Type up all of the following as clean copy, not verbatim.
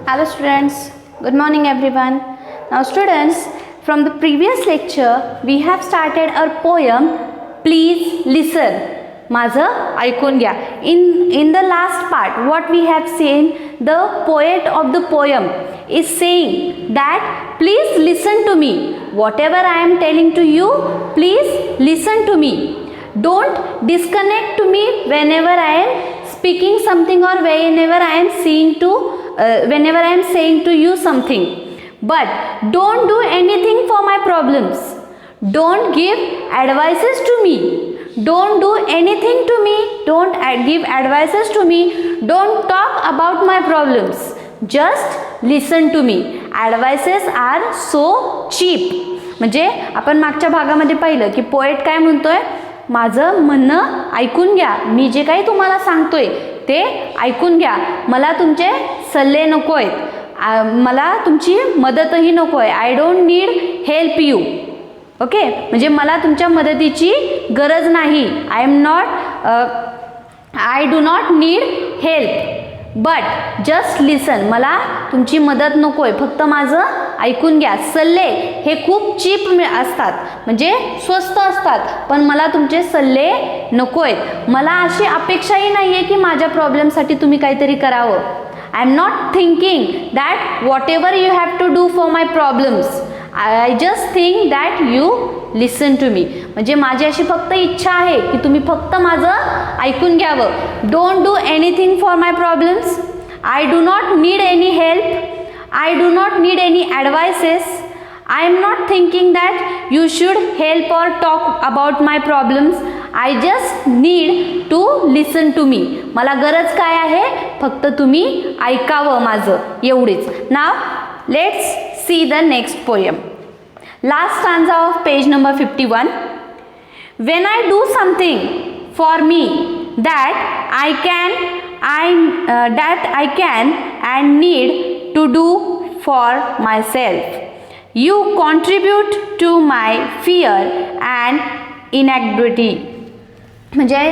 Hello students, good morning everyone. Now students, from the previous lecture we have started our poem Please Listen. माझं ऐकून घ्या. In the last part what we have seen, the poet of the poem is saying that please listen to me. Whatever I am telling to you, please listen to me. Don't disconnect to me whenever I am speaking something or whenever I am whenever I am saying to you something. But don't do anything for my problems. Don't give advices to me. Don't do anything to me. Don't give advices to me. Don't talk about my problems. Just listen to me. Advices are so cheap. म्हणजे आपण मागच्या भागामध्ये पाहिलं की poet काय म्हणतोय, माझं म्हणणं ऐकून घ्या, मी जे काही तुम्हाला सांगतोय ते ऐकून घ्या, मला तुमचे सल्ले नको आहेत, मला तुमची मदतही नको आहे. I don't need help you. Okay, म्हणजे मला तुमच्या मदतीची गरज नाही. I do not need help but just listen. मला तुमची मदत नको आहे, फक्त माझं ऐकून घ्या. सल्ले हे खूप चीप असतात, म्हणजे स्वस्त असतात, पण मला तुमचे सल्ले नको आहेत. मला अशी अपेक्षाही नाही आहे की माझ्या प्रॉब्लेमसाठी तुम्ही काहीतरी करावं. I am not thinking that whatever you have to do for my problems. I just think that you listen to me. म्हणजे माझी अशी फक्त इच्छा आहे की तुम्ही फक्त माझं ऐकून घ्यावं. Don't do anything for my problems. I do not need any help. I do not need any advices. I am not thinking that you should help or talk about my problems. I just need to listen to me. मला गरज काय आहे, फक्त तुम्ही ऐकावं माझं, एवढीच. Now let's see the next poem. Last stanza of page number 51. When I do something for me that I can and need to do for myself, you contribute to my fear and inadequacy. म्हणजे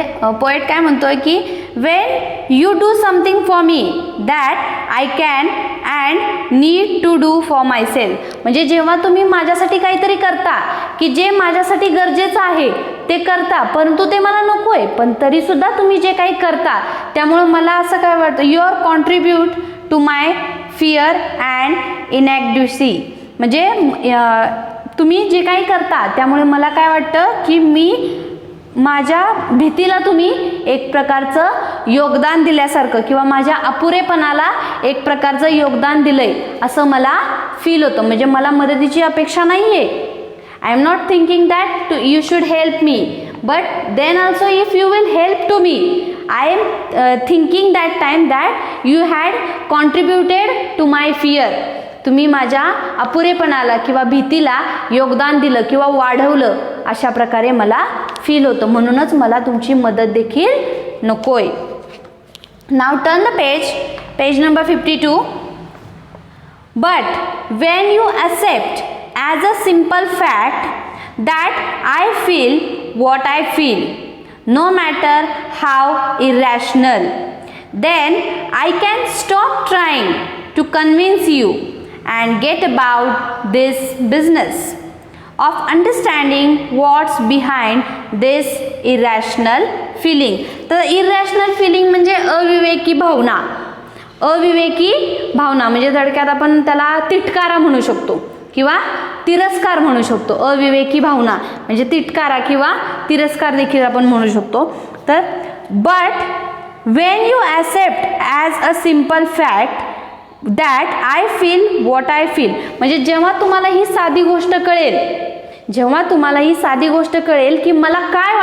poet काय म्हणतोय की when you do something for me that I can and need to do for myself. म्हणजे जेव्हा तुम्ही माझ्यासाठी काहीतरी करता की जे माझ्यासाठी गरजेचं आहे ते करता, परंतु ते मला नको आहे, पण तरी सुद्धा तुम्ही जे काही करता त्यामुळे मला असं काय वाटतं, you are contribute to my fear and inadequacy. म्हणजे तुम्ही जे काही करता त्यामुळे मला काय वाटतं की माझ्या भीतीला तुम्ही एक प्रकारचं योगदान दिल्यासारखं किंवा माझ्या अपुरेपणाला एक प्रकारचं योगदान दिलंय असं मला फील होतं. म्हणजे मला मदतीची अपेक्षा नाही आहे. I am not thinking that you should help me, but then also if you will help to me, I am thinking that time that you had contributed to my fear. तुम्ही माझ्या अपुरेपणाला किंवा भीतीला योगदान दिलं किंवा वाढवलं, अशा प्रकारे मला फील होतं. म्हणूनच मला तुमची मदत देखील नकोय. Now turn the page number 52. But when you accept as a simple fact that I feel what I feel, no matter how irrational, then I can stop trying to convince you and get about this business of understanding what's behind this irrational feeling. तर irrational feeling म्हणजे अविवेकी भावना. अविवेकी भावना म्हणजे थोडक्यात आपण त्याला तिटकारा म्हणू शकतो किंवा तिरस्कार म्हणू शकतो. अविवेकी भावना म्हणजे तिटकारा किंवा तिरस्कार देखील आपण म्हणू शकतो. तर but Wien you accept as a simple fact that I feel what I feel. म्हणजे जेव्हा तुम्हाला ही साधी गोष्ट कळेल की मला काय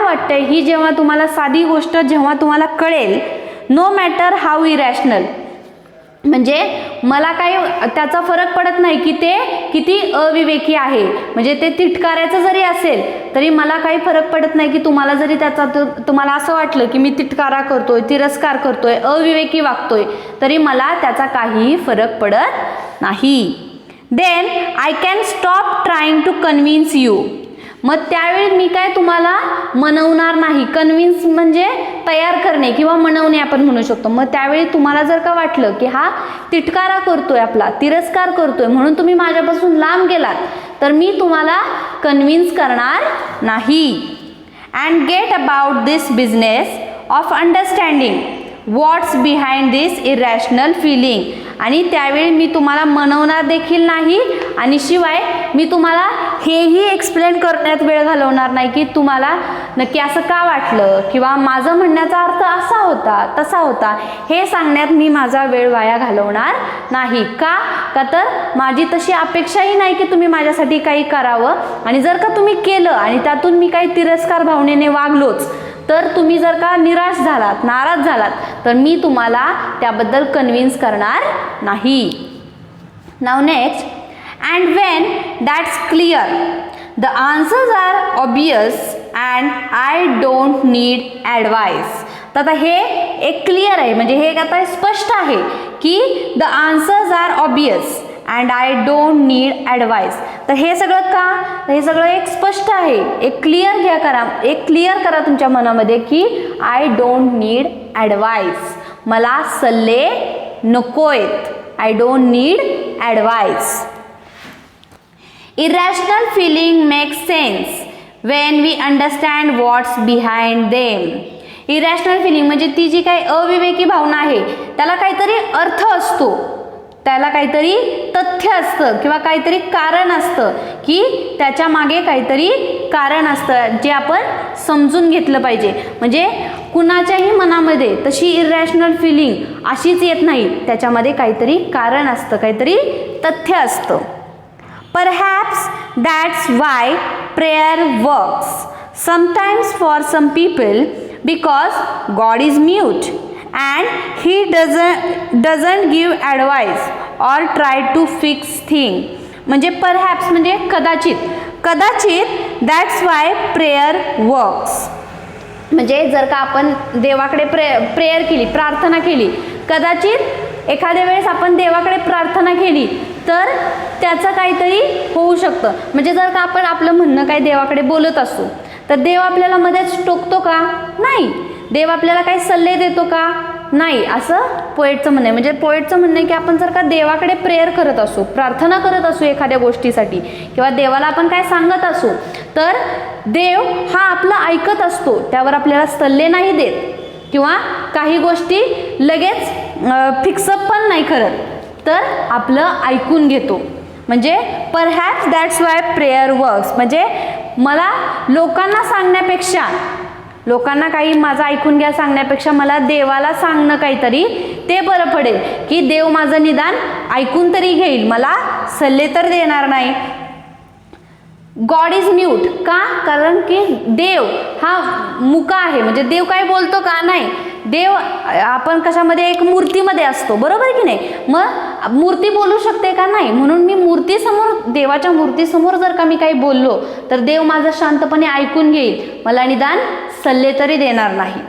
वाटतंय, ही जेव्हा तुम्हाला साधी गोष्ट जेव्हा तुम्हाला कळेल, नो मॅटर हाऊ इरॅशनल, म्हणजे मला काही त्याचा फरक पडत नाही की ते किती अविवेकी आहे. म्हणजे ते तिटकारायचं जरी असेल तरी मला काही फरक पडत नाही की तुम्हाला असं वाटलं की मी तिटकारा करतोय, तिरस्कार करतोय, अविवेकी वागतोय, तरी मला त्याचा काहीही फरक पडत नाही. Then I can stop trying to convince you. मग त्यावेळी मी काय तुम्हाला मनवणार नाही. कन्व्हिन्स म्हणजे तयार करणे किंवा मनवणे आपण म्हणू शकतो. मग त्यावेळी तुम्हाला जर का वाटलं की हा तिटकारा करतोय, आपला तिरस्कार करतोय, म्हणून तुम्ही माझ्यापासून लांब गेलात, तर मी तुम्हाला कन्व्हिन्स करणार नाही. And get about this business of understanding what's behind this irrational feeling. आणि त्यावेळी मी तुम्हाला मनवणार देखील नाही आणि शिवाय मी तुम्हाला हेही एक्सप्लेन करण्यात वेळ घालवणार नाही की तुम्हाला नक्की असं का वाटलं किंवा माझं म्हणण्याचा अर्थ असा होता तसा होता, हे सांगण्यात मी माझा वेळ वाया घालवणार नाही. का तर माझी तशी अपेक्षाही नाही की तुम्ही माझ्यासाठी काही करावं. आणि जर का तुम्ही केलं आणि त्यातून मी काही तिरस्कार भावनेने वागलोच, तर तुम्ही जर का निराश झालात, नाराज झालात, तर मी तुम्हाला त्याबद्दल कन्व्हिन्स करणार नाही. Now next, and when that's clear the answers are obvious and I don't need advice. तर आता हे एक क्लिअर आहे, म्हणजे हे आता स्पष्ट आहे की the answers are obvious and I don't need advice. तर हे सगळं का, हे सगळं एक स्पष्ट आहे, एक क्लिअर करा तुमच्या मनामध्ये की आय डोंट नीड ॲडवाईस, मला सल्ले नकोयत. I don't need advice. Irrational feeling makes sense when we understand what's behind them. Irrational feeling म्हणजे ती जी काही अविवेकी भावना आहे त्याला काहीतरी अर्थ असतो, त्याला काहीतरी तथ्य असतं किंवा काहीतरी कारण असतं, की त्याच्या मागे काहीतरी कारण असतं जे आपण समजून घेतलं पाहिजे. म्हणजे कुणाच्याही मनामध्ये तशी इरॅशनल फिलिंग अशीच येत नाही, त्याच्यामध्ये काहीतरी कारण असतं, काहीतरी तथ्य असतं. Perhaps that's why prayer works sometimes for some people because God is mute and he doesn't give advice or try to fix thing. म्हणजे perhaps म्हणजे कदाचित that's why prayer works. म्हणजे जर का आपण देवाकडे प्रेयर केली, प्रार्थना केली, कदाचित एखाद्या वेळेस आपण देवाकडे प्रार्थना केली तर त्याचं काहीतरी होऊ शकतं. म्हणजे जर का आपण आपलं म्हणणं काही देवाकडे बोलत असू तर देव आपल्याला मध्येच टोकतो का? नाही. देव आपल्याला काही सल्ले देतो का? नाही. असं पोएटचं म्हणणं आहे. म्हणजे पोएटचं म्हणणं आहे की आपण जर का देवाकडे प्रेयर करत असू, प्रार्थना करत असू एखाद्या गोष्टीसाठी किंवा देवाला आपण काय सांगत असू, तर देव हा आपलं ऐकत असतो, त्यावर आपल्याला सल्ले नाही देत किंवा काही गोष्टी लगेच फिक्सअप पण नाही करत, तर आपलं ऐकून घेतो. म्हणजे perhaps that's why prayer works. म्हणजे मला लोकांना सांगण्यापेक्षा, लोकांना काही माझं ऐकून घ्या सांगण्यापेक्षा मला देवाला सांगणं काहीतरी ते बरं पडेल, की देव माझं निदान ऐकून तरी घेईल, मला सल्ले तर देणार नाही. God is mute. का? कारण की देव हा मुका आहे. म्हणजे देव काय बोलतो का? नाही. देव आपण कशामध्ये, एक मूर्तीमध्ये असतो, बरोबर की नाही? मग मूर्ती बोलू शकते का? नाही. म्हणून मी मूर्तीसमोर, देवाच्या मूर्तीसमोर जर का मी काही बोललो तर देव माझं शांतपणे ऐकून घेईल, मला निदान सल्ले तरी देणार नाही.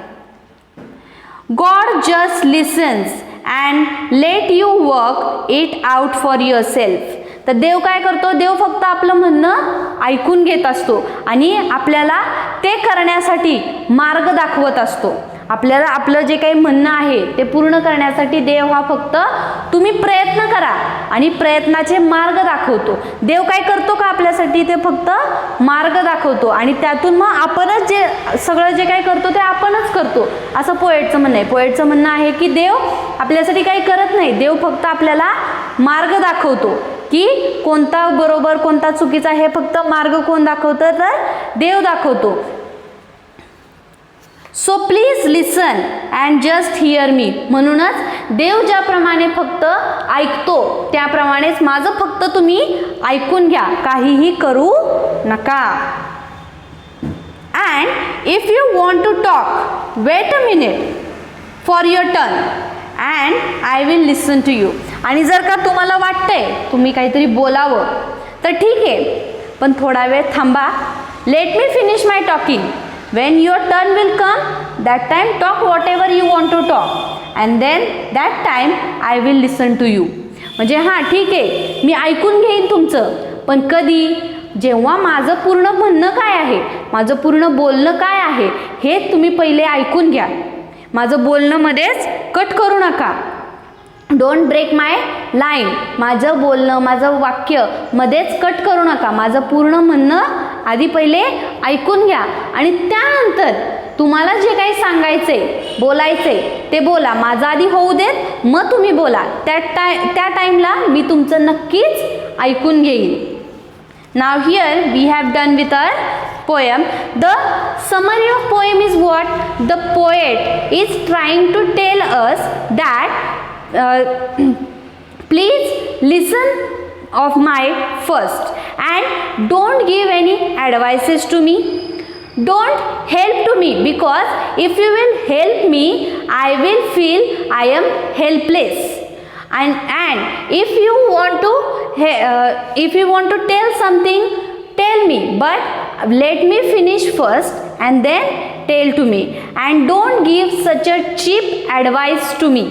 God just lessons and let you work it out for your self. तर देव काय करतो? देव फक्त आपलं म्हणणं ऐकून घेत असतो आणि आपल्याला ते करण्यासाठी मार्ग दाखवत असतो. आपल्याला आपलं जे काही म्हणणं आहे ते पूर्ण करण्यासाठी देव हा फक्त तुम्ही प्रयत्न करा आणि प्रयत्नाचे मार्ग दाखवतो. देव काय करतो का आपल्यासाठी? ते फक्त मार्ग दाखवतो आणि त्यातून मग आपणच जे सगळं जे काही करतो ते आपणच करतो, असं पोएटचं म्हणणं आहे. पोएटचं म्हणणं आहे की देव आपल्यासाठी काही करत नाही, देव फक्त आपल्याला मार्ग दाखवतो, की कोणता बरोबर कोणता चुकीचा हे फक्त मार्ग कोण दाखवतं? तर देव दाखवतो. So please listen and just hear me. म्हणूनच देव ज्याप्रमाणे फक्त ऐकतो त्याप्रमाणेच माझं फक्त तुम्ही ऐकून घ्या, काहीही करू नका. And if you want to talk wait a minute for your turn and I will listen to you. आणि जर का तुम्हाला वाटतंय तुम्ही काहीतरी बोलावं तर ठीक आहे, पण थोडा वेळ थांबा. Let me finish my talking. When your turn will come, that time talk whatever you want to talk and then that time I will listen to you. म्हणजे हां ठीक आहे, मी ऐकून घेईन तुमचं, पण कधी? जेव्हा माझं पूर्ण म्हणणं काय आहे, माझं पूर्ण बोलणं काय आहे हे तुम्ही पहिले ऐकून घ्या. माझं बोलणं मध्येच कट करू नका. Don't break my line. माझं बोलणं, माझं वाक्य मध्येच कट करू नका. माझं पूर्ण म्हणणं आधी पहिले ऐकून घ्या आणि त्यानंतर तुम्हाला जे काही सांगायचे बोलायचे ते बोला. माझं आधी होऊ देत, मग तुम्ही बोला. त्या टाईमला मी तुमचं नक्कीच ऐकून घेईन. Now here we have done with our poem. The summary of poem is what? The poet is trying to tell us that please listen of my first and don't give any advices to me. Don't help to me, because if you will help me, I will feel I am helpless. And if you want to tell something, tell me, but let me finish first and then tell to me, and don't give such a cheap advice to me.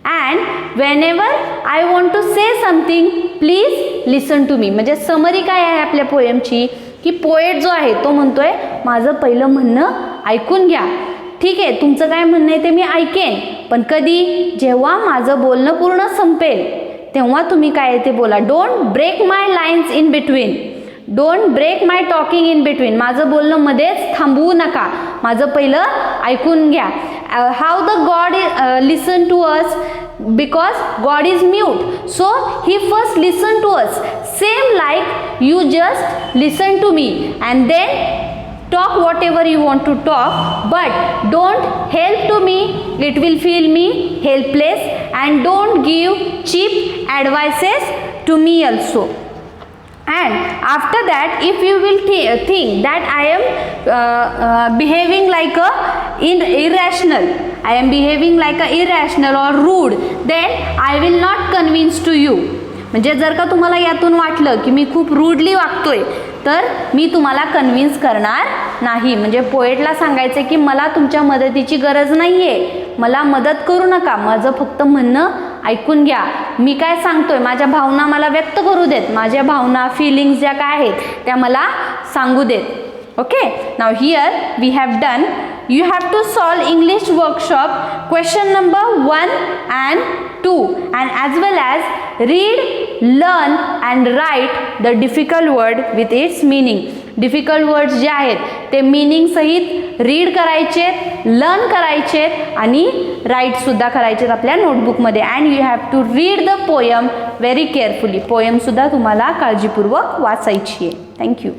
And whenever I want to say something, please listen to me. म्हणजे summary काय आहे आपल्या पोएमची, की poet जो आहे तो म्हणतोय माझं पहिलं म्हणणं ऐकून घ्या. ठीक आहे, तुमचं काय म्हणणं आहे ते मी ऐकेन, पण कधी, जेव्हा माझं बोलणं पूर्ण संपेल तेव्हा तुम्ही काय आहे ते बोला. Don't break my lines in between. Don't break my talking in between. माझं बोलणं मध्येच थांबवू नका. माझं पहिलं ऐकून घ्या. How the God listen to us, because God is mute, so he first listen to us, same like you just listen to me, and then talk whatever you want to talk, but don't help to me, it will feel me helpless, and don't give cheap advices to me also. And after that, if you will think that I am behaving like a irrational, I am behaving like a irrational or rude, then I will not convince to you. म्हणजे जर का तुम्हाला यातून वाटलं की मी खूप rudely वागतोय, तर मी तुम्हाला कन्व्हिन्स करणार नाही. म्हणजे पोएटला सांगायचं की मला तुमच्या मदतीची गरज नाही आहे, मला मदत करू नका, माझं फक्त म्हणणं ऐकून घ्या. मी काय सांगतोय, माझ्या भावना मला व्यक्त करू देत, माझ्या भावना फिलिंग्स ज्या काय आहेत त्या मला सांगू देत. ओके, नाव here we have done. You have to solve English workshop question number 1 and 2, and as well as read, learn and write the difficult word with its meaning. Difficult words जे आहेत ते मीनिंग सहित read करायचे, learn करायचे आणि right सुद्धा करायचे आपल्या नोटबुकमध्ये. And you have to read the poem very carefully. Poem सुद्धा तुम्हाला काळजीपूर्वक वाचायची आहे. थँक्यू.